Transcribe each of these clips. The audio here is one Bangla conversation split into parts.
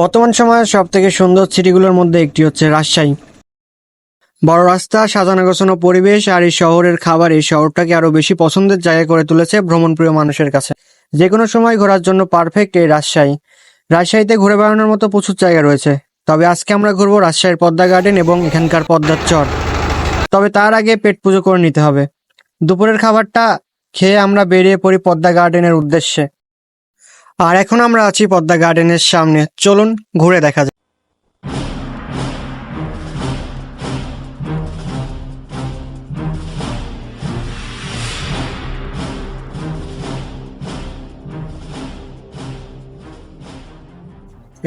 বর্তমান সময়ের সবথেকে সুন্দর সিটিগুলোর মধ্যে একটি হচ্ছে রাজশাহী। বড় রাস্তা, সাজানো গোছানো পরিবেশ আর এই শহরের খাবার এই শহরটাকে আরো বেশি পছন্দের জায়গা করে তুলেছে ভ্রমণপ্রিয় মানুষের কাছে। যে কোনো সময় ঘোরার জন্য পারফেক্ট এই রাজশাহী। রাজশাহীতে ঘুরে বেড়ানোর মতো প্রচুর জায়গা রয়েছে, তবে আজকে আমরা ঘুরবো রাজশাহীর পদ্মা গার্ডেন এবং এখানকার পদ্মার চর। তবে তার আগে পেট পুজো করে নিতে হবে। দুপুরের খাবারটা খেয়ে আমরা বেরিয়ে পড়ি পদ্মা গার্ডেনের উদ্দেশ্যে। আর এখন আমরা আছি পদ্মা গার্ডেনের সামনে, চলুন ঘুরে দেখা যাক।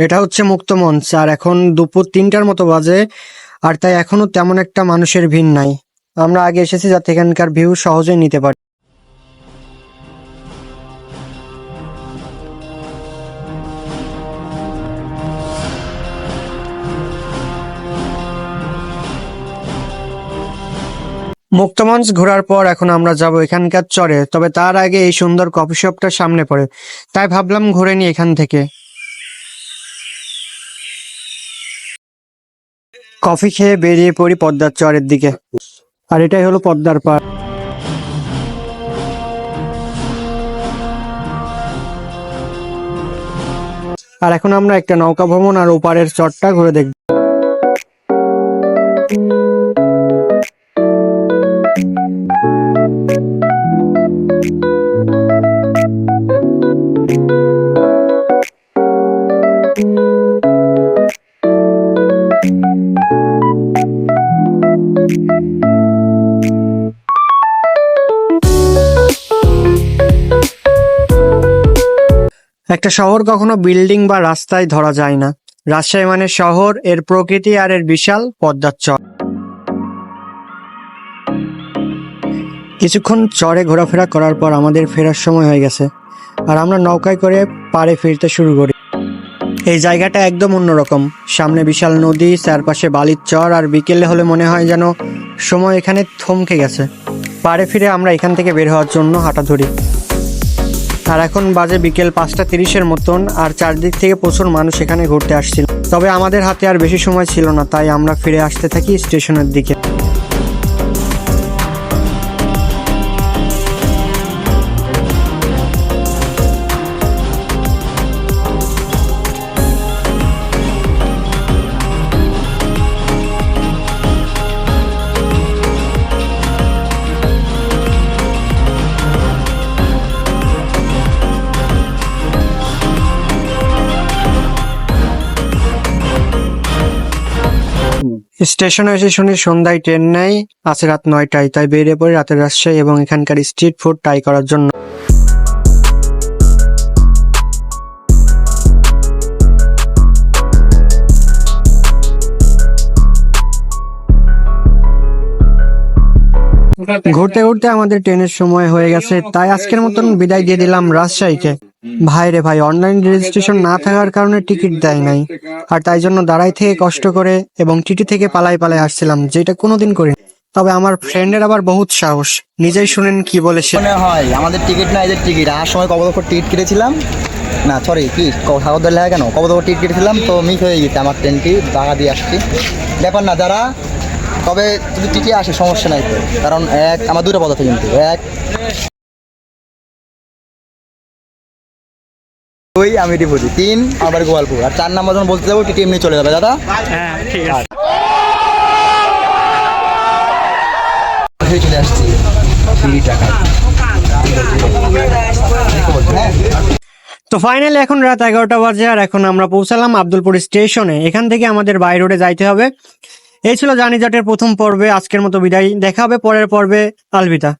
এটা হচ্ছে মুক্ত মঞ্চ, আর এখন দুপুর 3টার মতো বাজে, আর তাই এখনো তেমন একটা মানুষের ভিড় নাই। আমরা আগে এসেছি যাতে এখানকার ভিউ সহজেই নিতে পারি। মুক্তমঞ্চ ঘোরার পর এখন আমরা যাব এখানকার চরে, তবে তার আগে এই সুন্দর কফি শপটার সামনে পড়ে, তাই ভাবলাম ঘুরে নি এখান থেকে। কফি খেয়ে বেরিয়ে পড়ি পদ্মার চরের দিকে, আর এটাই হলো পদ্মার পাড়। আর এখন আমরা একটা নৌকা ভ্রমণ আর ওপারের চরটা ঘুরে দেখব। একটা শহর কখনো বিল্ডিং বা রাস্তায় ধরা যায় না। রাজশাহী মানে শহর, এর প্রকৃতি আর এর বিশাল পদ্মার চর। কিছুক্ষণ চরে ঘোরাফেরা করার পর আমাদের ফেরার সময় হয়ে গেছে, আর আমরা নৌকায় করে পাড়ে ফিরতে শুরু করি। এই জায়গাটা একদম অন্যরকম, সামনে বিশাল নদী, চারপাশে বালির চর, আর বিকেলে হলে মনে হয় যেন সময় এখানে থমকে গেছে। পাড়ে ফিরে আমরা এখান থেকে বের হওয়ার জন্য হাঁটা ধরি। আর এখন বাজে বিকেল 5:30-এর মতন, আর চারদিক থেকে প্রচুর মানুষ এখানে ঘুরতে আসছিল। তবে আমাদের হাতে আর বেশি সময় ছিল না, তাই আমরা ফিরে আসতে থাকি স্টেশনের দিকে। স্টেশনে এসে শুনি সন্ধ্যায় ট্রেন নেই, আছে রাত 9টায়, তাই বেরিয়ে পড়ি রাতের রাজশাহী এবং এখানকার স্ট্রিট ফুড ট্রাই করার জন্য। ঘুরতে ঘুরতে আমাদের ট্রেনের সময় হয়ে গেছে, তাই আজকের মতন বিদায় দিয়ে দিলাম রাজশাহীকে। ভাই রে ভাই, অনলাইন রেজিস্ট্রেশন না থাকার কারণে টিকিট দেয় নাই, আর তাই জন্য দাঁড়াই থেকে কষ্ট করে এবং টিটি থেকে পালাই পালাই আসছিলাম, যেটা কোনোদিন করি। তবে আমার ফ্রেন্ডের আবার বহুত সাহস, নিজেই শুনেন কি বলেছে। মনে হয় আমাদের টিকিট না, এদের টিকিট। আর সময় কবদখর টিকিট কেটেছিলাম, না সরি কি ঠাকুরদার লেখা কেন, কবদখর টিকিট কেটেছিলাম, তো মিস হয়ে গেছে আমার ট্রেনটি, টাকা দিয়ে আসছি। ব্যাপার না, যারা তবে যদি টিটি আসে সমস্যা নাই তো, কারণ আমার দুটো পদ আছে, কিন্তু ওই আমি বুঝি 3 আবার গোয়ালপুর, আর 4 নাম্বার যখন বলতে যাবো টিটি এমনি চলে যাবে দাদা। হ্যাঁ ঠিক আছে, চলে আসছি ফ্রি টাকা। তো ফাইনালি এখন রাত 11টা বাজে, আর এখন আমরা পৌঁছালাম আব্দুলপুর স্টেশনে। এখান থেকে আমাদের বাই রোডে যাইতে হবে। এই ছিল জানি জাটের প্রথম পর্বে। আজকের মতো বিদায়, দেখা হবে পরের পর্বে। আলবিদা।